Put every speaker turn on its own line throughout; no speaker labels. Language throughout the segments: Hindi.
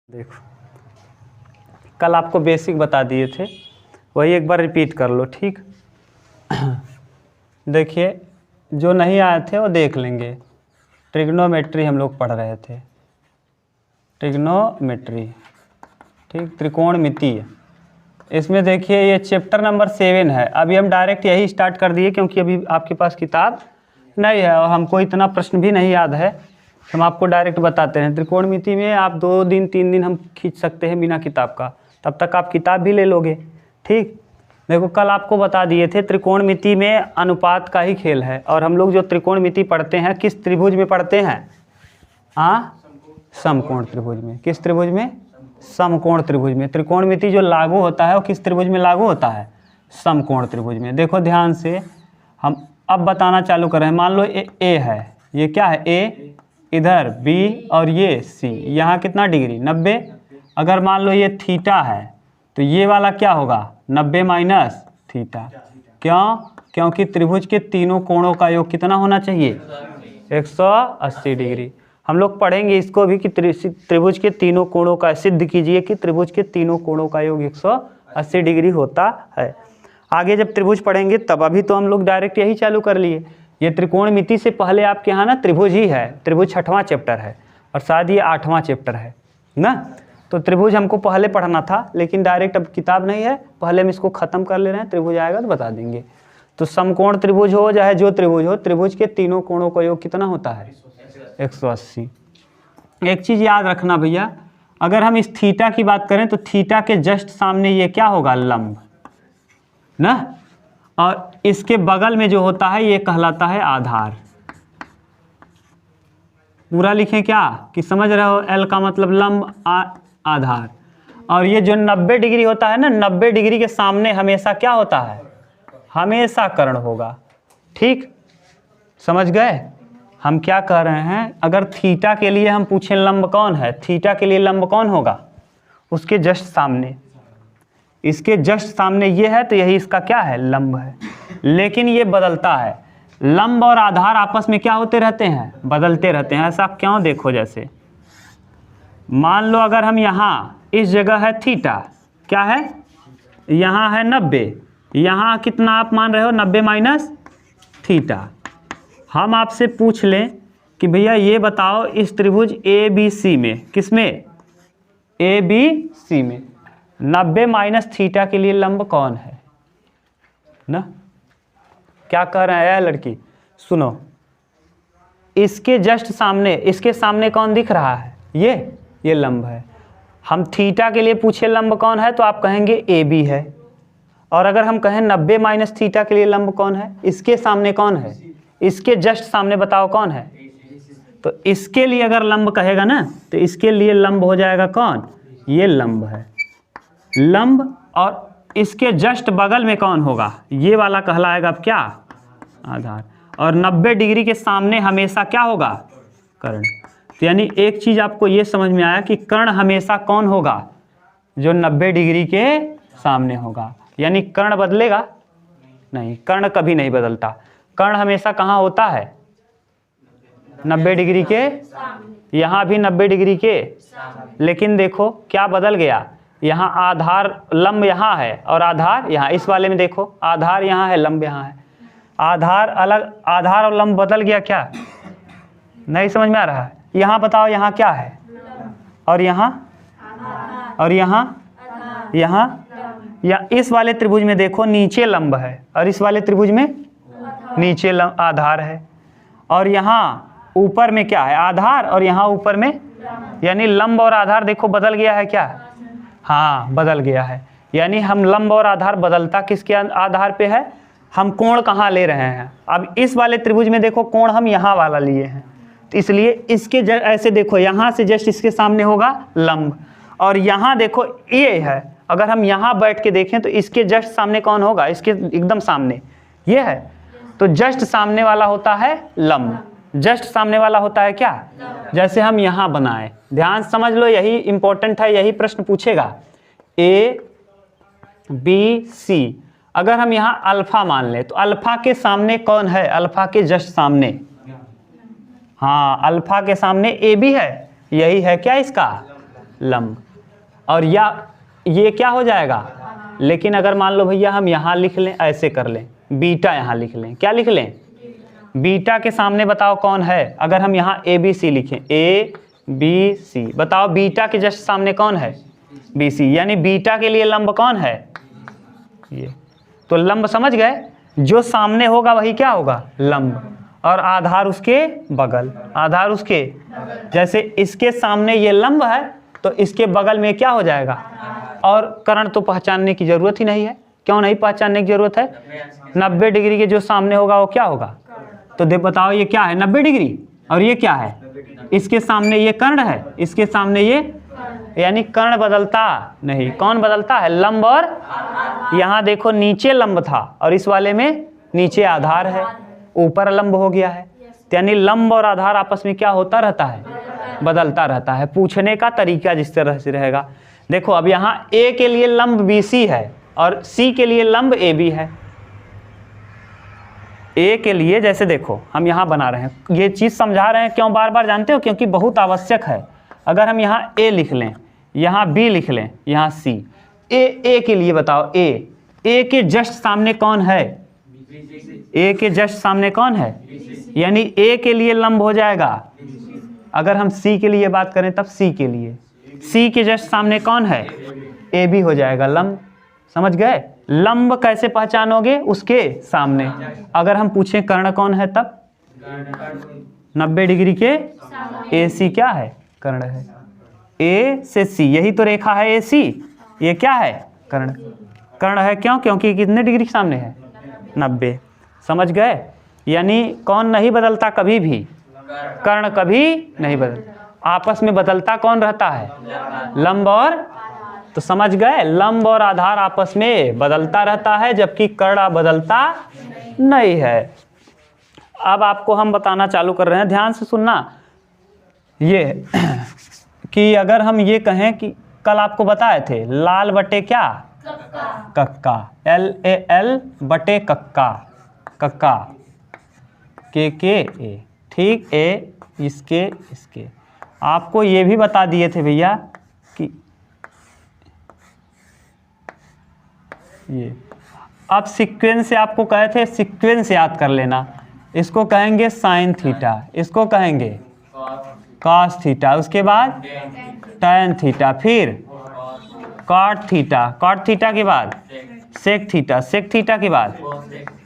देखो कल आपको बेसिक बता दिए थे, वही एक बार रिपीट कर लो, ठीक। देखिए जो नहीं आए थे वो देख लेंगे। ट्रिग्नोमेट्री हम लोग पढ़ रहे थे, ट्रिग्नोमेट्री, ठीक, त्रिकोणमिति। इसमें देखिए ये चैप्टर नंबर 7 है। अभी हम डायरेक्ट यही स्टार्ट कर दिए क्योंकि अभी आपके पास किताब नहीं है और हमको इतना प्रश्न भी नहीं याद है, हम आपको डायरेक्ट बताते हैं। त्रिकोणमिति में आप 2 दिन 3 दिन हम खींच सकते हैं बिना किताब का, तब तक आप किताब भी ले लोगे, ठीक। देखो कल आपको बता दिए थे त्रिकोणमिति में अनुपात का ही खेल है। और हम लोग जो त्रिकोणमिति पढ़ते हैं किस त्रिभुज में पढ़ते हैं? समकोण त्रिभुज में। किस त्रिभुज में? समकोण त्रिभुज में। त्रिकोणमिति जो लागू होता है वो किस त्रिभुज में लागू होता है? समकोण त्रिभुज में। देखो ध्यान से हम अब बताना चालू कर रहे हैं। मान लो ए है, ये क्या है? ए, इधर बी और ये सी। यहाँ कितना डिग्री? 90। अगर मान लो ये थीटा है तो ये वाला क्या होगा? 90 माइनस थीटा। क्यों? क्योंकि त्रिभुज के तीनों कोणों का योग कितना होना चाहिए? 180 डिग्री। हम लोग पढ़ेंगे इसको भी कि त्रिभुज के तीनों कोणों का, सिद्ध कीजिए कि त्रिभुज के तीनों कोणों का योग 180 डिग्री होता है। आगे जब त्रिभुज पढ़ेंगे तब, अभी तो हम लोग डायरेक्ट यही चालू कर लिए। ये त्रिकोणमिति से पहले आपके यहाँ ना त्रिभुज ही है। त्रिभुज 6वां चैप्टर है और शायद ये 8वां चैप्टर है ना। तो त्रिभुज हमको पहले पढ़ना था, लेकिन डायरेक्ट अब किताब नहीं है, पहले हम इसको ख़त्म कर ले रहे हैं। त्रिभुज आएगा तो बता देंगे। तो समकोण त्रिभुज हो चाहे जो त्रिभुज हो, त्रिभुज के तीनों कोणों का योग कितना होता है? 180। एक चीज़ याद रखना भैया, अगर हम इस थीटा की बात करें तो थीटा के जस्ट सामने ये क्या होगा? लंब ना। और इसके बगल में जो होता है ये कहलाता है आधार। पूरा लिखें क्या कि समझ रहे हो? एल का मतलब लंब, आधार। और ये जो 90 डिग्री होता है ना, 90 डिग्री के सामने हमेशा क्या होता है? हमेशा कर्ण होगा, ठीक। समझ गए हम क्या कह रहे हैं? अगर थीटा के लिए हम पूछें लंब कौन है, थीटा के लिए लंब कौन होगा? उसके जस्ट सामने, इसके जस्ट सामने ये है तो यही इसका क्या है? लंब है। लेकिन ये बदलता है। लंब और आधार आपस में क्या होते रहते हैं? बदलते रहते हैं। ऐसा क्यों? देखो जैसे मान लो अगर हम यहाँ, इस जगह है थीटा, क्या है? यहाँ है 90। यहाँ कितना आप मान रहे हो? 90 माइनस थीटा। हम आपसे पूछ लें कि भैया ये बताओ इस त्रिभुज ABC में, किसमें? ABC में 90 माइनस थीटा के लिए लंब कौन है ना। क्या कह रहे हैं लड़की? सुनो, इसके जस्ट सामने, इसके सामने कौन दिख रहा है? ये लंब है। हम थीटा के लिए पूछे लंब कौन है तो आप कहेंगे AB है। और अगर हम कहें 90 माइनस थीटा के लिए लंब कौन है, इसके सामने कौन है? इसके जस्ट सामने बताओ कौन है? तो इसके लिए अगर लंब कहेगा ना तो इसके लिए लंब हो जाएगा कौन? ये लंब है, लंब। और इसके जस्ट बगल में कौन होगा? ये वाला कहलाएगा अब क्या? आधार। और 90 डिग्री के सामने हमेशा क्या होगा? कर्ण। तो यानी एक चीज़ आपको ये समझ में आया कि कर्ण हमेशा कौन होगा? जो 90 डिग्री के सामने होगा। यानी कर्ण बदलेगा नहीं, कर्ण कभी नहीं बदलता। कर्ण हमेशा कहाँ होता है? 90 डिग्री के। यहाँ भी 90 डिग्री के। लेकिन देखो क्या बदल गया? यहाँ आधार, लंब यहाँ है और आधार यहाँ। इस वाले में देखो आधार यहाँ है, लंब यहाँ है। आधार अलग, आधार और लंब बदल गया क्या? नहीं समझ में आ रहा है? यहाँ बताओ यहाँ क्या है? और यहाँ और यहाँ या इस वाले त्रिभुज में देखो नीचे लंब है और इस वाले त्रिभुज में नीचे आधार है। और यहाँ ऊपर में क्या है? आधार। और यहाँ ऊपर में, यानी लंब और आधार देखो बदल गया है क्या? हाँ बदल गया है। यानी हम लंब और आधार बदलता किसके आधार पे है? हम कोण कहाँ ले रहे हैं? अब इस वाले त्रिभुज में देखो कोण हम यहाँ वाला लिए हैं, तो इसलिए इसके ऐसे देखो, यहाँ से जस्ट इसके सामने होगा लंब। और यहाँ देखो ये है, अगर हम यहाँ बैठ के देखें तो इसके जस्ट सामने कौन होगा? इसके एकदम सामने ये है। तो जस्ट सामने वाला होता है लंब, जस्ट सामने वाला होता है क्या? जैसे हम यहाँ बनाए, ध्यान समझ लो, यही इंपॉर्टेंट है, यही प्रश्न पूछेगा। ABC, अगर हम यहाँ अल्फा मान ले तो अल्फा के सामने कौन है? अल्फा के जस्ट सामने, हाँ अल्फा के सामने AB है। यही है क्या इसका? लंब। और या ये क्या हो जाएगा, लेकिन अगर मान लो भैया हम यहाँ लिख लें, ऐसे कर लें, बीटा यहाँ लिख लें, क्या लिख लें, बीटा के सामने बताओ कौन है, अगर हम यहाँ ए बी सी लिखें, ए बी सी, बताओ बीटा के जस्ट सामने कौन है, बी सी, यानी बीटा के लिए लंब कौन है, ये। तो लंब समझ गए, जो सामने होगा वही क्या होगा, लंब, और आधार उसके बगल, आधार उसके, जैसे इसके सामने ये लंब है तो इसके बगल में क्या हो जाएगा, और कर्ण तो पहचानने की जरूरत ही नहीं है, क्यों नहीं पहचानने की जरूरत है, 90 डिग्री के जो सामने होगा वो क्या होगा, तो देख बताओ ये क्या है 90 डिग्री, और ये क्या है, इसके सामने ये कर्ण है, इसके सामने ये, यानी कर्ण बदलता नहीं, कौन बदलता है, लंब, और यहाँ देखो नीचे लंब था और इस वाले में नीचे आधार है, ऊपर लंब हो गया है, यानी लंब और आधार आपस में क्या होता रहता है, बदलता रहता है। पूछने का तरीका जिस तरह से रहेगा, देखो अब यहाँ ए के लिए लंब बी सी है और सी के लिए लंब ए बी है। ए के लिए जैसे देखो हम यहाँ बना रहे हैं, ये चीज़ समझा रहे हैं क्यों बार बार, जानते हो, क्योंकि बहुत आवश्यक है। अगर हम यहाँ ए लिख लें, यहाँ बी लिख लें, यहाँ सी, ए के लिए बताओ, ए के जस्ट सामने कौन है, ए के जस्ट सामने कौन है, यानी ए के लिए लंब हो जाएगा। अगर हम सी के लिए बात करें तब सी के लिए, सी के जस्ट सामने कौन है, ए भी हो जाएगा लंब। समझ गए, लंब कैसे पहचानोगे, उसके सामने। अगर हम पूछें कर्ण कौन है तब 90 डिग्री के ए सी क्या है, कर्ण है, ए से सी, यही तो रेखा है ए सी, ये क्या है, कर्ण, कर्ण है, क्यों, क्योंकि कितने डिग्री के सामने है, 90। समझ गए, यानी कौन नहीं बदलता कभी भी, कर्ण कभी नहीं बदलता, आपस में बदलता कौन रहता है, लंब और, तो समझ गए, लंब और आधार आपस में बदलता रहता है, जबकि कर्ण बदलता नहीं है। अब आपको हम बताना चालू कर रहे हैं, ध्यान से सुनना, ये कि अगर हम ये कहें कि कल आपको बताए थे लाल बटे क्या, कक्का, LAL बटे कक्का, कक्का के ए, ठीक, ए इसके आपको ये भी बता दिए थे भैया कि ये, अब सीक्वेंस से आपको कहे थे, सीक्वेंस याद कर लेना, इसको कहेंगे साइन थीटा, इसको कहेंगे कॉस थीटा, उसके बाद टैन थीटा, फिर कॉट थीटा, कॉट थीटा के बाद सेक थीटा, सेक थीटा के बाद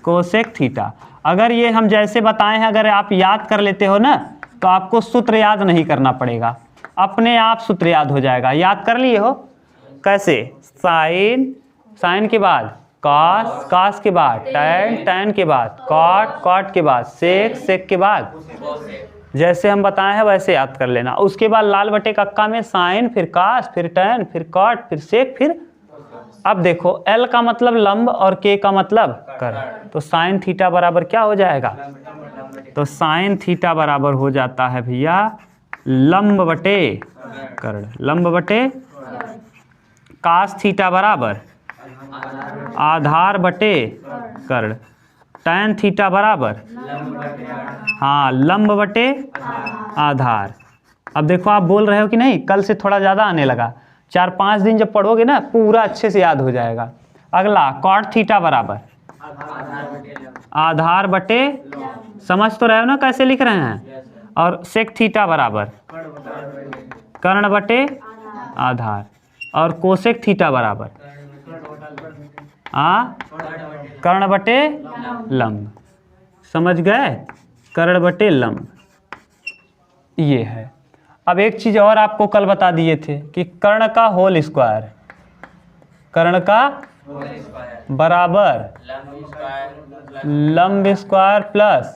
कोसेक थीटा। अगर ये हम जैसे बताए हैं, अगर आप याद कर लेते हो ना, तो आपको सूत्र याद नहीं करना पड़ेगा, अपने आप सूत्र याद हो जाएगा। याद कर लिए हो कैसे, साइन, साइन के बाद कॉस, कॉस के बाद टैन, टैन के बाद कॉट, कॉट के बाद सेक, सेक के बाद, जैसे हम बताए हैं वैसे याद कर लेना। उसके बाद लाल बटे कक्का में साइन, फिर कॉस, फिर टैन, फिर कॉट, फिर सेक, फिर, अब देखो L का मतलब लंब और K का मतलब कर्ण, तो साइन थीटा बराबर क्या हो जाएगा, तो साइन थीटा बराबर हो जाता है भैया लंब बटे कर्ण, लंब बटे, कास थीटा बराबर आधार बटे कर्ण, टैन थीटा बराबर, हाँ, लंब बटे आधार। अब देखो आप बोल रहे हो कि नहीं, कल से थोड़ा ज़्यादा आने लगा, 4-5 दिन जब पढ़ोगे ना पूरा अच्छे से याद हो जाएगा। अगला कॉट थीटा बराबर आधार बटे, समझ तो रहे हो ना कैसे लिख रहे हैं, और सेक थीटा बराबर कर्ण बटे आधार, और कोसेक थीटा बराबर कर्ण बटे लंब। समझ गए, कर्ण बटे लंब ये है। अब एक चीज और आपको कल बता दिए थे कि कर्ण का होल स्क्वायर, कर्ण का बराबर लंब स्क्वायर प्लस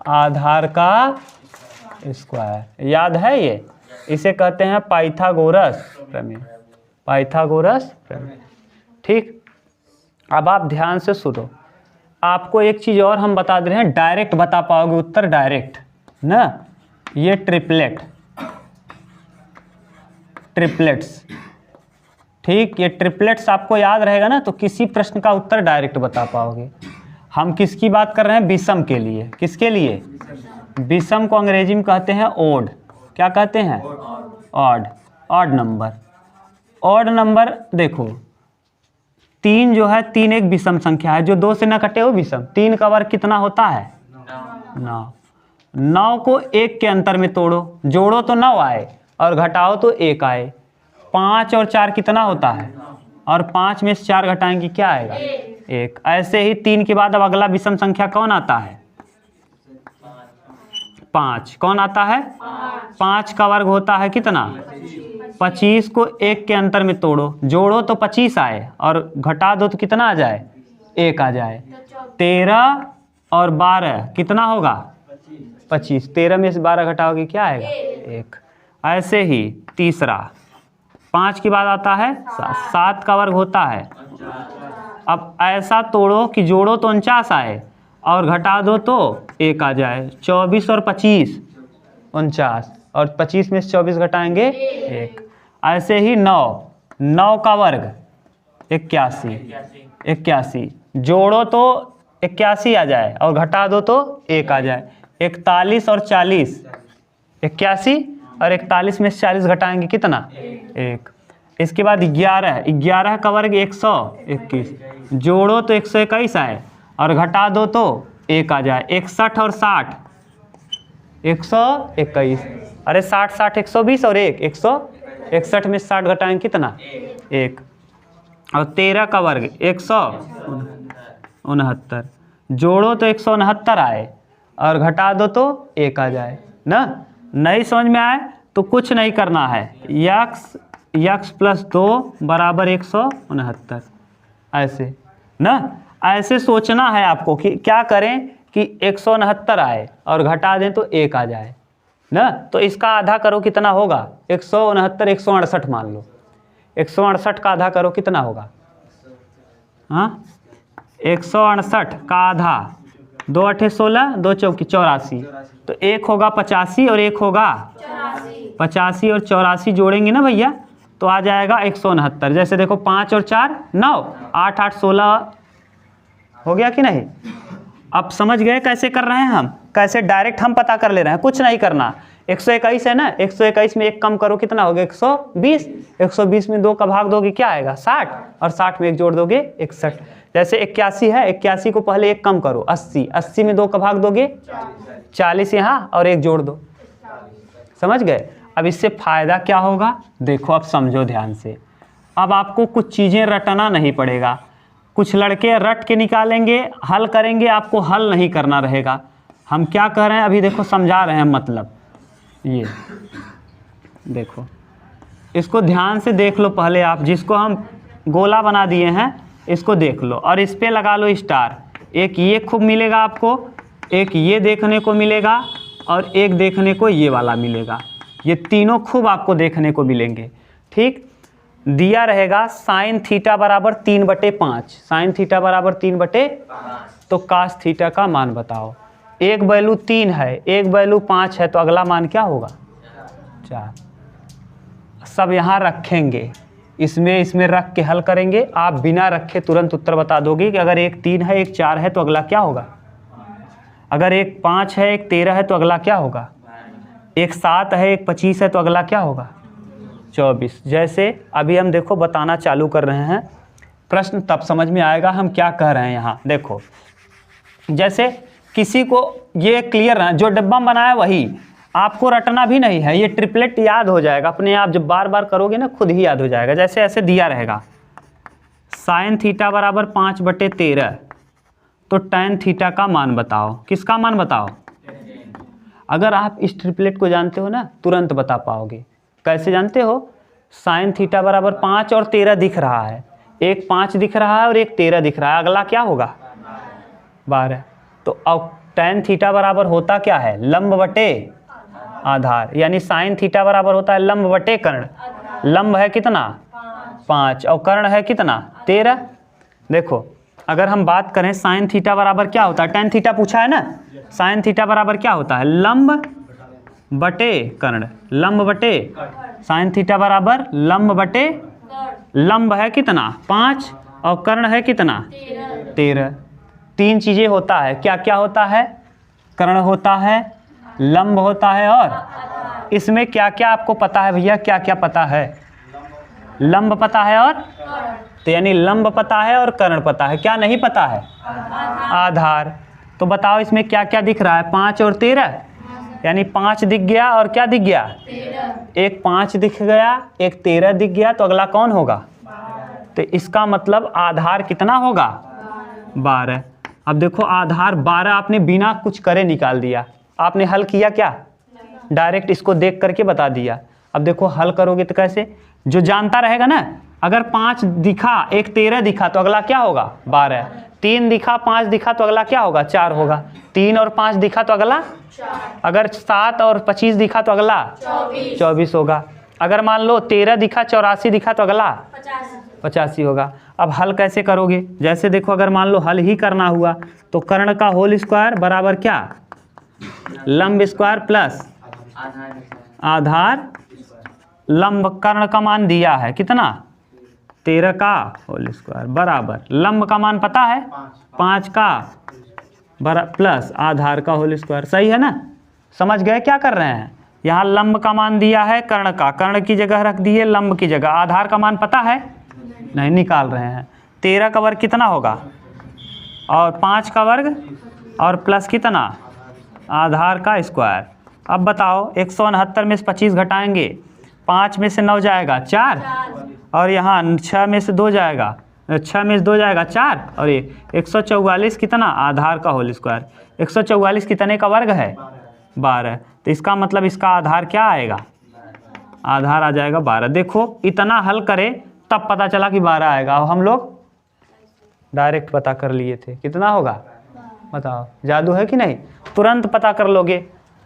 आधार का स्क्वायर, याद है ये, इसे कहते हैं पाइथागोरस प्रमेय, पाइथागोरस प्रमेय। ठीक, अब आप ध्यान से सुनो, आपको एक चीज और हम बता दे रहे हैं, डायरेक्ट बता पाओगे उत्तर, डायरेक्ट ना, ये ट्रिपलेट, ट्रिपलेट्स, ठीक, ये ट्रिपलेट्स आपको याद रहेगा ना, तो किसी प्रश्न का उत्तर डायरेक्ट बता पाओगे। हम किसकी बात कर रहे हैं, विषम के लिए, किसके लिए, विषम को अंग्रेजी में कहते हैं ओड, क्या कहते हैं, odd, odd number. Odd number देखो 3 जो है 3 एक विषम संख्या है, जो 2 से न कटे वो विषम। 3 का वर्ग कितना होता है? 9। 9 को 1 के अंतर में तोड़ो, जोड़ो तो 9 आए और घटाओ तो 1 आए। 5 और 4 कितना होता है? और 5 में से 4 घटाएंगे क्या आएगा? 1। ऐसे ही 3 के बाद अब अगला विषम संख्या कौन आता है? 5। कौन आता है? 5 का वर्ग होता है कितना? 25 को 1 के अंतर में तोड़ो, जोड़ो तो 25 आए और घटा दो तो कितना आ जाए? 1 आ जाए। 13 और 12 कितना होगा? 25। 13 में से 12 घटाओगे क्या आएगा? 1। ऐसे ही तीसरा 5 के बाद आता है 7 का वर्ग होता है। अब ऐसा तोड़ो कि जोड़ो तो 49 आए और घटा दो तो 1 आ जाए। 24 और 25 49 और 25 में से 24 घटाएंगे 1। ऐसे ही 9 का वर्ग 81 जोड़ो तो 81 आ जाए और घटा दो तो 1 आ जाए। 41 और 40 81 और 41 में से 40 घटाएंगे कितना? 1। इसके बाद 11 का वर्ग 121 जोड़ो तो 121 आए और घटा दो तो 1 आ जाए। 61 और 60 121। अरे 60 60 120 और 1 161 में 60 घटाएंगे कितना? 1। और 13 का वर्ग 169 जोड़ो तो 169 आए और घटा दो तो 1 आ जाए ना। नहीं समझ में आए तो कुछ नहीं करना है, यक्स प्लस 2 बराबर 169 ऐसे ना। ऐसे सोचना है आपको कि क्या करें कि 169 आए और घटा दें तो 1 आ जाए ना। तो इसका आधा करो कितना होगा? 169 168 मान लो। 168 का आधा करो कितना होगा? हाँ 168 का आधा 2 8 16 2 चौकी 84। तो 1 होगा 85 और 1 होगा 85 और 84 जोड़ेंगे ना भैया तो आ जाएगा 169। जैसे देखो 5 और 4 9 8 8 16 हो गया कि नहीं? अब समझ गए कैसे कर रहे हैं हम? कैसे डायरेक्ट हम पता कर ले रहे हैं, कुछ नहीं करना। 121 है ना, 121 में 1 कम करो कितना होगा? 120। 120 में 2 का भाग दोगे क्या आएगा? 60 और 60 में 1 जोड़ दोगे 61। जैसे 81 है, 81 को पहले 1 कम करो 80। 80 में 2 का भाग दोगे 40 यहाँ और 1 जोड़ दो। समझ गए? अब इससे फायदा क्या होगा देखो, अब समझो ध्यान से। अब आपको कुछ चीज़ें रटना नहीं पड़ेगा। कुछ लड़के रट के निकालेंगे, हल करेंगे, आपको हल नहीं करना रहेगा। हम क्या कह रहे हैं अभी देखो, समझा रहे हैं। मतलब ये देखो, इसको ध्यान से देख लो पहले आप। जिसको हम गोला बना दिए हैं इसको देख लो और इस पे लगा लो स्टार। एक ये खूब मिलेगा आपको, एक ये देखने को मिलेगा और एक देखने को ये वाला मिलेगा। ये तीनों खूब आपको देखने को मिलेंगे। ठीक, दिया रहेगा साइन थीटा बराबर 3/5। साइन थीटा बराबर 3/5 तो कास थीटा का मान बताओ। एक वैल्यू 3 है, एक वैल्यू 5 है, तो अगला मान क्या होगा? 4। सब यहाँ रखेंगे, इसमें रख के हल करेंगे। आप बिना रखे तुरंत उत्तर बता दोगे कि अगर एक 3 है एक 4 है तो अगला क्या होगा। अगर एक 5 है एक 13 है तो अगला क्या होगा। एक 7 है एक 25 है तो अगला क्या होगा? 24। जैसे अभी हम देखो बताना चालू कर रहे हैं, प्रश्न तब समझ में आएगा हम क्या कह रहे हैं। यहाँ देखो, जैसे किसी को ये क्लियर है, जो डब्बा बनाया वही, आपको रटना भी नहीं है, ये ट्रिपलेट याद हो जाएगा अपने आप। जब बार बार करोगे ना खुद ही याद हो जाएगा। जैसे ऐसे दिया रहेगा साइन थीटा बराबर 5/13 तो टैन थीटा का मान बताओ। किसका मान बताओ? अगर आप इस ट्रिपलेट को जानते हो ना तुरंत बता पाओगे। कैसे जानते हो? साइन थीटा बराबर 5 और 13 दिख रहा है, एक 5 दिख रहा है और एक 13 दिख रहा है, अगला क्या होगा? 12। तो अब टैन थीटा बराबर होता क्या है? लंब बटे आधार। यानी साइन थीटा बराबर होता है लंब बटे कर्ण। लंब है कितना? 5 और कर्ण है कितना? 13। देखो अगर हम बात करें साइन थीटा बराबर क्या होता है, टैन थीटा पूछा है ना, साइन थीटा बराबर क्या होता है? लंब बटे कर्ण। लंब बटे साइन थीटा बराबर लंब बटे, लंब है कितना? 5 और कर्ण है कितना? 13। 3 चीज़ें होता है। क्या क्या होता है? कर्ण होता है, लंब होता है और इसमें क्या क्या आपको पता है भैया, क्या क्या पता है? लंब पता है और तो यानी लंब पता है और कर्ण पता है, क्या नहीं पता है? आधार। तो बताओ इसमें क्या क्या दिख रहा है? 5 और 13, यानी 5 दिख गया और क्या दिख गया? 1 5 दिख गया, 1 13 दिख गया, तो अगला कौन होगा? तो इसका मतलब आधार कितना होगा? 12। अब देखो आधार 12 आपने बिना कुछ करे निकाल दिया। आपने हल किया क्या? डायरेक्ट इसको देख करके बता दिया। अब देखो हल करोगे तो कैसे? जो जानता रहेगा ना, अगर 5 दिखा 1 13 दिखा तो अगला क्या होगा? 12। 3 दिखा 5 दिखा तो अगला क्या होगा? 4 होगा। 3 और 5 दिखा तो अगला 4। अगर 7 और 25 दिखा तो अगला 24 होगा। अगर मान लो 13 दिखा 84 दिखा तो अगला 85 होगा। अब हल कैसे करोगे? जैसे देखो अगर मान लो हल ही करना हुआ तो कर्ण का होल स्क्वायर बराबर क्या? लंब स्क्वायर प्लस आधार लंब। कर्ण का मान दिया है कितना? 13 का होल स्क्वायर बराबर लंब का मान पता है 5 का प्लस आधार का होल स्क्वायर। सही है ना? समझ गए क्या कर रहे हैं? यहाँ लंब का मान दिया है कर्ण का, कर्ण की जगह रख दिए लंब की जगह। आधार का मान पता है? नहीं, निकाल रहे हैं। 13 का वर्ग कितना होगा? और 5 का वर्ग और प्लस कितना? आधार का स्क्वायर। अब बताओ 169 में से 25 घटाएंगे, 5 में से 9 जाएगा 4, और यहाँ 6 में से 2 जाएगा, 6 में से 2 जाएगा 4, और ये 144 कितना? आधार का होल स्क्वायर। 144 कितने का वर्ग है? 12। तो इसका मतलब इसका आधार क्या आएगा? आधार आ जाएगा 12। देखो इतना हल करे तब पता चला कि 12 आएगा। अब हम लोग डायरेक्ट पता कर लिए थे कितना होगा। बताओ जादू है कि नहीं? तुरंत पता कर लोगे,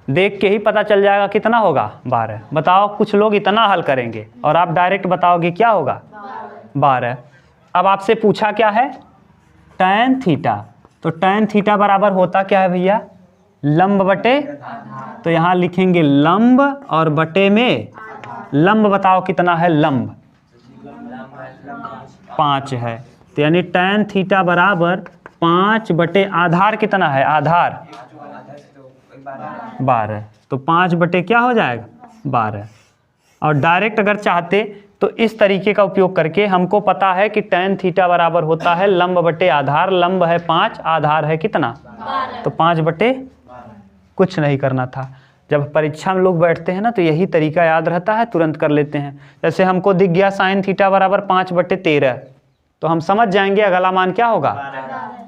देख के ही पता चल जाएगा कितना होगा 12। बताओ कुछ लोग इतना हल करेंगे और आप डायरेक्ट बताओगे क्या होगा 12। अब आपसे पूछा क्या है? tan theta. तो tan थीटा बराबर होता क्या है भैया? लंब बटे, तो यहाँ लिखेंगे लंब और बटे में लंब। बताओ कितना है लंब? 5 है। तो यानी tan थीटा बराबर 5 बटे आधार कितना है? आधार 12। तो 5 बटे क्या हो जाएगा? 12। और डायरेक्ट अगर चाहते तो इस तरीके का उपयोग करके, हमको पता है कि tan थीटा बराबर होता है लंब बटे आधार। लंब है 5, आधार है कितना? 12। तो 5 बटे कुछ नहीं करना था। जब परीक्षा में लोग बैठते हैं ना तो यही तरीका याद रहता है, तुरंत कर लेते हैं। जैसे हमको दिख गया sin थीटा बराबर 5 बटे 13, तो हम समझ जाएंगे अगला मान क्या होगा।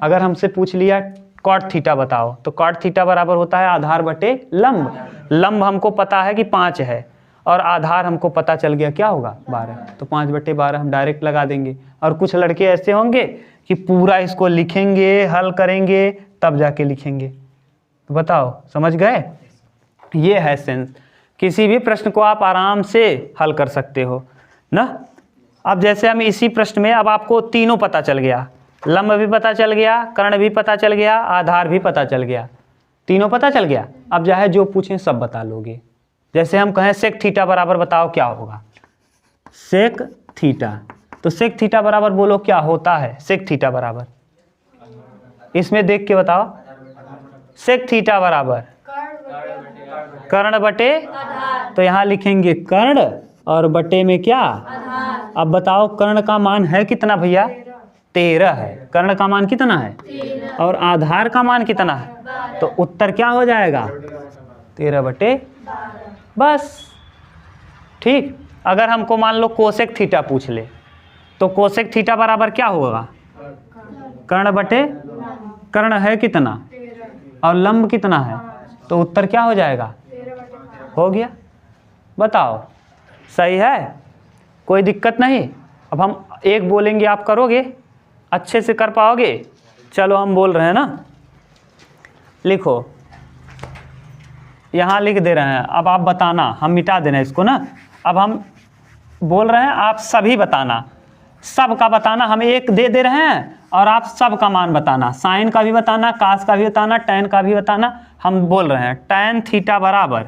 अगर हमसे पूछ लिया cot थीटा बताओ, तो cot थीटा बराबर होता है आधार बटे लंब। लंब हमको पता है कि 5 है और आधार हमको पता चल गया क्या होगा 12। तो 5 बटे 12 हम डायरेक्ट लगा देंगे। और कुछ लड़के ऐसे होंगे कि पूरा इसको लिखेंगे, हल करेंगे, तब जाके लिखेंगे। तो बताओ समझ गए? ये है सेंस। किसी भी प्रश्न को आप आराम से हल कर सकते हो ना। अब जैसे हम इसी प्रश्न में, अब आपको तीनों पता चल गया, लंब भी पता चल गया, कर्ण भी पता चल गया, आधार भी पता चल गया, तीनों पता चल गया। अब चाहे जो पूछें सब बता लोगे। जैसे हम कहें सेक थीटा बराबर बताओ क्या होगा? Sec theta. तो सेक थीटा बराबर बोलो क्या होता है? सेक थीटा बराबर, इसमें देख के बताओ। सेक थीटा बराबर कर्ण बटे, तो यहाँ लिखेंगे कर्ण और बटे में क्या? अब बताओ कर्ण का मान है कितना भैया? 13 है। कर्ण का मान कितना है? 13। और आधार का मान कितना है? तो उत्तर क्या हो जाएगा? 13 बटे 12। बस ठीक। अगर हमको मान लो कोसेक थीटा पूछ ले, तो कोसेक थीटा बराबर क्या होगा? कर्ण बटे, कर्ण है कितना और लंब कितना है, तो उत्तर क्या हो जाएगा? हो गया। बताओ सही है? कोई दिक्कत नहीं। अब हम एक बोलेंगे, आप करोगे, अच्छे से कर पाओगे? चलो हम बोल रहे हैं ना, लिखो, यहाँ लिख दे रहे हैं। अब आप बताना, हम मिटा देना इसको ना। अब हम बोल रहे हैं, आप सभी बताना, सब का बताना। हम एक दे रहे हैं और आप सब का मान बताना। साइन का भी बताना, कास का भी बताना, टैन का भी बताना। हम बोल रहे हैं टैन थीटा बराबर,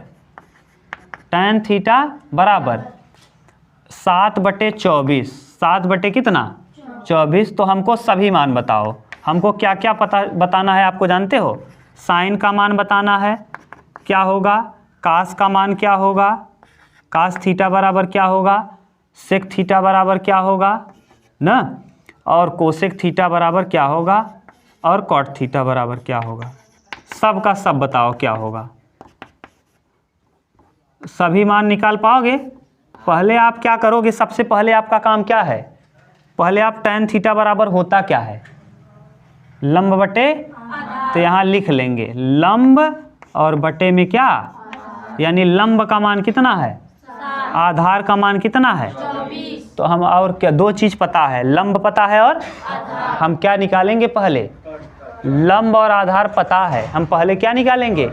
टैन थीटा बराबर 7 बटे 24। 7 बटे कितना? 24। तो हमको सभी मान बताओ। हमको क्या क्या बताना है आपको जानते हो? साइन का मान बताना है क्या होगा, कास का मान क्या होगा, कास थीटा बराबर क्या होगा, सेक थीटा बराबर क्या होगा ना, और कोसेक थीटा बराबर क्या होगा, और कॉट थीटा बराबर क्या होगा। सब का सब बताओ क्या होगा। सभी मान निकाल पाओगे। पहले आप क्या करोगे, सबसे पहले आपका काम क्या है, पहले आप tan थीटा बराबर होता क्या है, लंब बटे, तो यहाँ लिख लेंगे लंब और बटे में क्या, यानी लंब का मान कितना है, आधार का मान कितना है, तो हम और क्या, दो चीज़ पता है, लंब पता है और हम क्या निकालेंगे, पहले लंब और आधार पता है, हम पहले क्या निकालेंगे,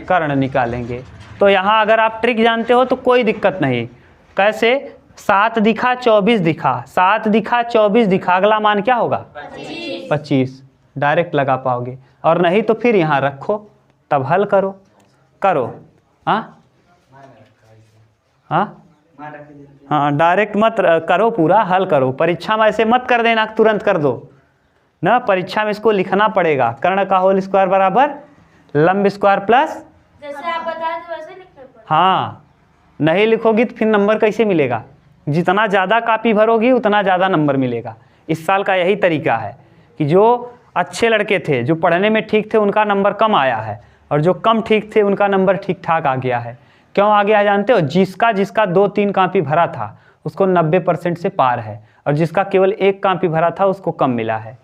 कर्ण निकालेंगे। तो यहाँ अगर आप ट्रिक जानते हो तो कोई दिक्कत नहीं। कैसे, 7 दिखा 24 दिखा, 7 दिखा 24 दिखा, अगला मान क्या होगा 25, डायरेक्ट लगा पाओगे। और नहीं तो फिर यहाँ रखो, तब हल करो करो। हाँ हाँ हाँ, डायरेक्ट मत करो, पूरा हल करो। परीक्षा में ऐसे मत कर देना तुरंत कर दो ना, परीक्षा में इसको लिखना पड़ेगा। कर्ण का होल स्क्वायर बराबर लंब स्क्वायर प्लस,
जैसे आप बताए थे वैसे लिखना पड़ेगा।
हाँ, नहीं लिखोगी तो फिर नंबर कैसे मिलेगा, जितना ज़्यादा कॉपी भरोगी उतना ज़्यादा नंबर मिलेगा। इस साल का यही तरीका है कि जो अच्छे लड़के थे, जो पढ़ने में ठीक थे, उनका नंबर कम आया है, और जो कम ठीक थे उनका नंबर ठीक ठाक आ गया है। क्यों आ गया है जानते हो, जिसका 2-3 कॉपी भरा था उसको 90% से पार है, और जिसका केवल 1 कॉपी भरा था उसको कम मिला है।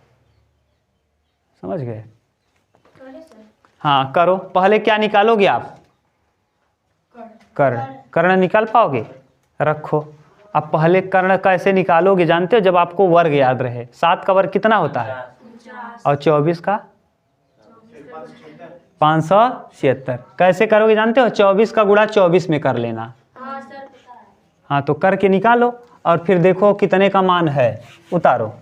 समझ गए। हाँ करो, पहले क्या निकालोगे आप, कर्ण। कर्ण निकाल पाओगे, रखो। अब पहले कर्ण कैसे निकालोगे जानते हो, जब आपको वर्ग याद रहे। 7 का वर्ग कितना होता है, और 24 का 576। कैसे करोगे जानते हो, 24 का गुणा 24 में कर लेना। हाँ तो करके निकालो, और फिर देखो कितने का मान है, उतारो।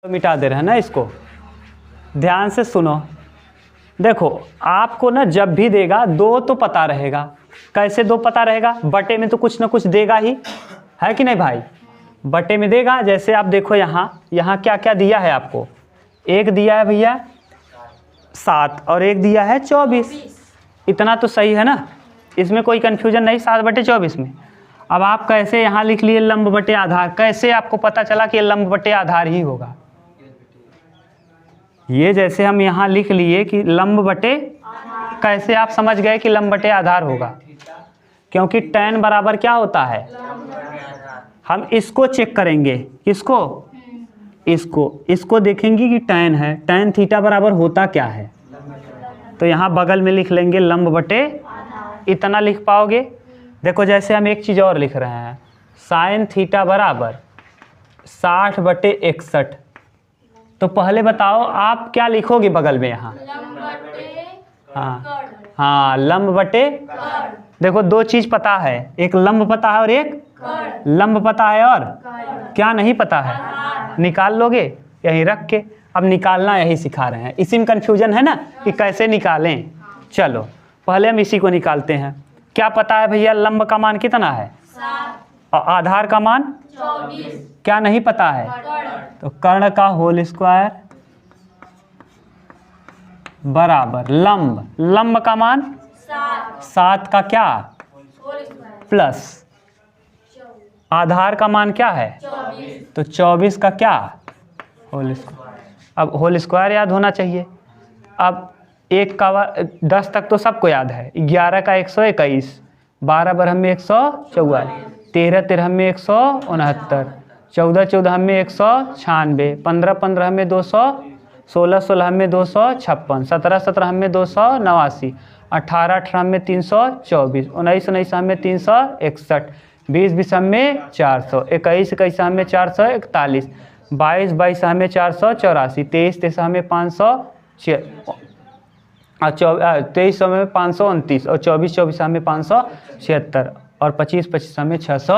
मिटा दे रहे हैं ना इसको, ध्यान से सुनो। देखो आपको ना जब भी देगा 2 तो पता रहेगा। कैसे 2 पता रहेगा, बटे में तो कुछ ना कुछ देगा ही, है कि नहीं भाई, बटे में देगा। जैसे आप देखो यहाँ क्या क्या दिया है आपको, एक दिया है भैया 7 और एक दिया है 24। इतना तो सही है ना, इसमें कोई कन्फ्यूजन नहीं, 7 बटे 24 में। अब आप कैसे यहाँ लिख लिए लंब बटे आधार, कैसे आपको पता चला कि लंब बटे आधार ही होगा। ये जैसे हम यहाँ लिख लिए कि लंब बटे, कैसे आप समझ गए कि लंब बटे आधार होगा, क्योंकि tan बराबर क्या होता है, हम इसको चेक करेंगे, किसको, इसको देखेंगे कि tan है, tan थीटा बराबर होता क्या है, तो यहाँ बगल में लिख लेंगे लंब बटे, इतना लिख पाओगे। देखो जैसे हम एक चीज़ और लिख रहे हैं, साइन थीटा बराबर 60 बटे 61, तो पहले बताओ आप क्या लिखोगे बगल में, यहाँ हाँ लंब बटे। देखो 2 चीज़ पता है, एक लंब पता है और एक लंब पता है, और क्या नहीं पता है, निकाल लोगे यहीं रख के। अब निकालना यही सिखा रहे हैं, इसी में कन्फ्यूजन है ना कि कैसे निकालें। चलो पहले हम इसी को निकालते हैं। क्या पता है भैया, लंब का मान कितना है, और आधार का मान
24,
क्या नहीं पता है, तो कर्ण का होल स्क्वायर बराबर लंब का मान 7 का क्या प्लस आधार का मान क्या है, तो 24 का क्या होल स्क्वायर। अब होल स्क्वायर याद होना चाहिए। अब 1 का 10 तक तो सबको याद है, 11 का 121, 12 बरहम में 144, 13 13 में 169, 14 14 में 196, 15 15 में 200, 16 16 में 256, 17 17 में 289, 18 18 में 324, 19 19 में 361, 20 20 में 400, 21 21 में 441, 22 22 में 484, 23 23 में 506, 23 में 529, और 24 24 में 576, और 25 25 में 600।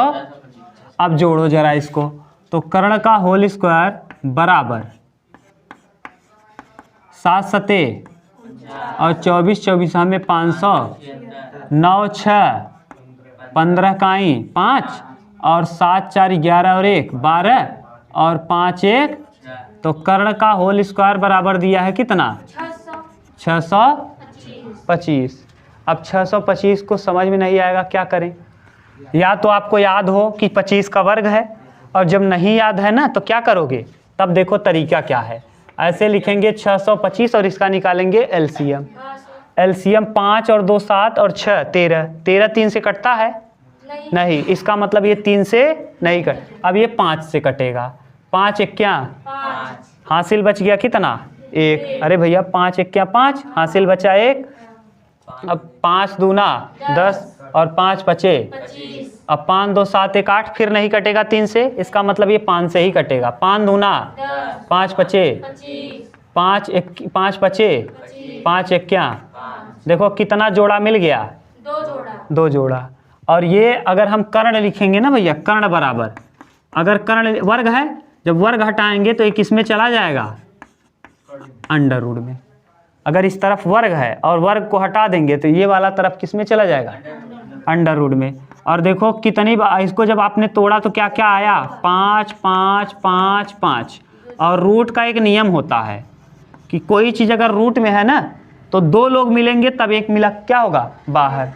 अब जोड़ो जरा इसको, तो कर्ण का होल स्क्वायर बराबर 7 सते और 24 24 में 500, 9 6 15 काई 5, और 7 4 11 और 1 12, और 5 1, तो कर्ण का होल स्क्वायर बराबर दिया है कितना, 625। अब 625 को समझ में नहीं आएगा, क्या करें? या तो आपको याद हो कि 25 का वर्ग है, और जब नहीं याद है ना तो क्या करोगे? तब देखो तरीका क्या है। ऐसे लिखेंगे 625 और इसका निकालेंगे एलसीएम। एलसीएम 5 और 2 7 और 6 13। 13 3 से कटता है? नहीं। इसका मतलब ये 3 से नहीं कट, अब ये 5 से कटेगा। 5 एक क्या? हासिल बच गया कितना? 1। अरे भैया 5 एक क्या? 5, हासिल बचा 1। अब 5 दूना 10 और 5 बचे
25।
अब 5 2 7 1 8, फिर नहीं कटेगा 3 से, इसका मतलब ये 5 से ही कटेगा। 5 दूना 5 बचे 5 एक 5 बचे 5 एक क्या? देखो कितना जोड़ा मिल गया? 2 जोड़ा। और ये अगर हम कर्ण लिखेंगे ना भैया, कर्ण बराबर, अगर कर्ण वर्ग है, जब वर्ग हटाएंगे तो ये किस में चला जाएगा? अंडर रूट में। अगर इस तरफ वर्ग है और वर्ग को हटा देंगे तो ये वाला तरफ किस में चला जाएगा? अंडर रूट में। और देखो कितनी इसको जब आपने तोड़ा तो क्या क्या आया? 5 5 5 5। और रूट का एक नियम होता है कि कोई चीज़ अगर रूट में है ना तो 2 लोग मिलेंगे तब एक मिला क्या होगा? बाहर।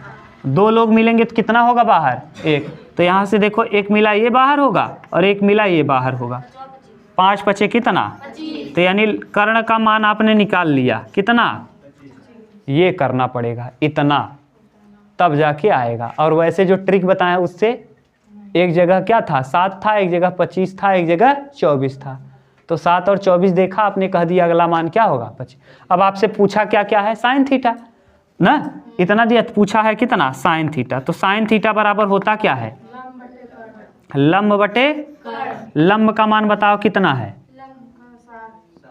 2 लोग मिलेंगे तो कितना होगा बाहर? 1। तो यहाँ से देखो एक मिला ये बाहर होगा और एक मिला ये बाहर होगा। 5 बचे कितना? तो यानी कर्ण का मान आपने निकाल लिया कितना? ये करना पड़ेगा इतना, तब जाके आएगा। और वैसे जो ट्रिक बताया उससे एक जगह क्या था? 7 था, एक जगह 25 था, एक जगह 24 था। तो 7 और 24 देखा आपने, कह दिया अगला मान क्या होगा? 25। अब आपसे पूछा क्या क्या है? साइन थीटा ना, इतना दिया, पूछा है कितना? Sine theta. तो साइन थीटा बराबर होता क्या है? लंब बटे लंब का मान बताओ कितना है?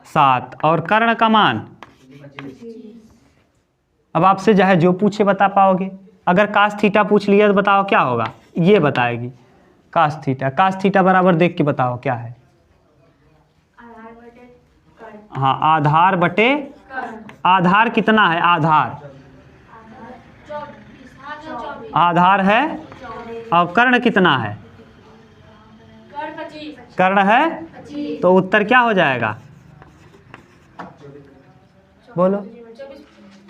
7। और कर्ण का मान? अब आपसे चाहे जो पूछे बता पाओगे। अगर कास थीटा पूछ लिया तो बताओ क्या होगा? ये बताएगी कास थीटा। कास थीटा बराबर देख के बताओ क्या है? हाँ, आधार बटे आधार कितना है? आधार है। और कर्ण कितना है? कर्ण है। तो उत्तर क्या हो जाएगा? बोलो,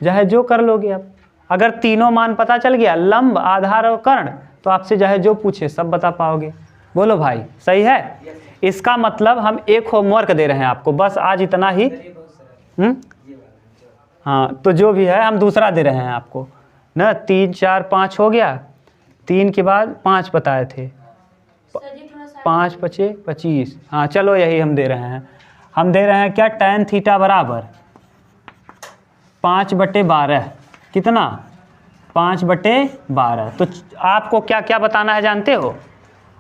चाहे जो कर लोगे। अब अगर तीनों मान पता चल गया, लंब, आधार और कर्ण, तो आपसे चाहे जो पूछे सब बता पाओगे। बोलो भाई, सही है? इसका मतलब हम एक होमवर्क दे रहे हैं आपको, बस आज इतना ही। हाँ, तो जो भी है हम दूसरा दे रहे हैं आपको ना। 3 4 5 हो गया, 3 के बाद 5 बताए थे, 5 बचे 25। हाँ चलो, यही हम दे रहे हैं। हम दे रहे हैं क्या? tan थीटा बराबर 5/12। कितना? 5/12। तो आपको क्या क्या बताना है जानते हो?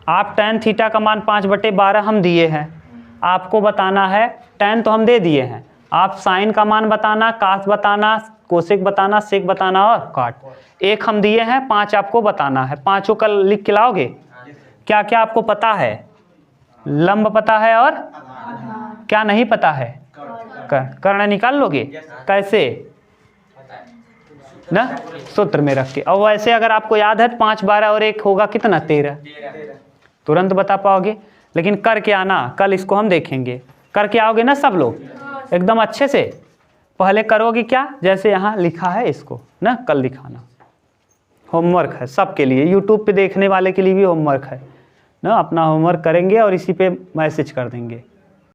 आप tan थीटा का मान 5/12 हम दिए हैं, आपको बताना है, tan तो हम दे दिए हैं, आप साइन का मान बताना, कास बताना, कोसेक बताना, सेक बताना और काट। 1 हम दिए हैं, 5 आपको बताना है। 5 का लिख के लाओगे? क्या क्या आपको पता है? लंब पता है और क्या नहीं पता है? कर्ण निकाल लोगे? कैसे? ना, सूत्र में रख के। और वैसे अगर आपको याद है 5 12 और 1 होगा कितना? 13। तुरंत बता पाओगे। लेकिन करके आना, कल इसको हम देखेंगे। करके आओगे ना सब लोग एकदम अच्छे से? पहले करोगे क्या? जैसे यहाँ लिखा है इसको ना, कल दिखाना। होमवर्क है सबके लिए, यूट्यूब पे देखने वाले के लिए भी होमवर्क है ना। अपना होमवर्क करेंगे और इसी पे मैसेज कर देंगे।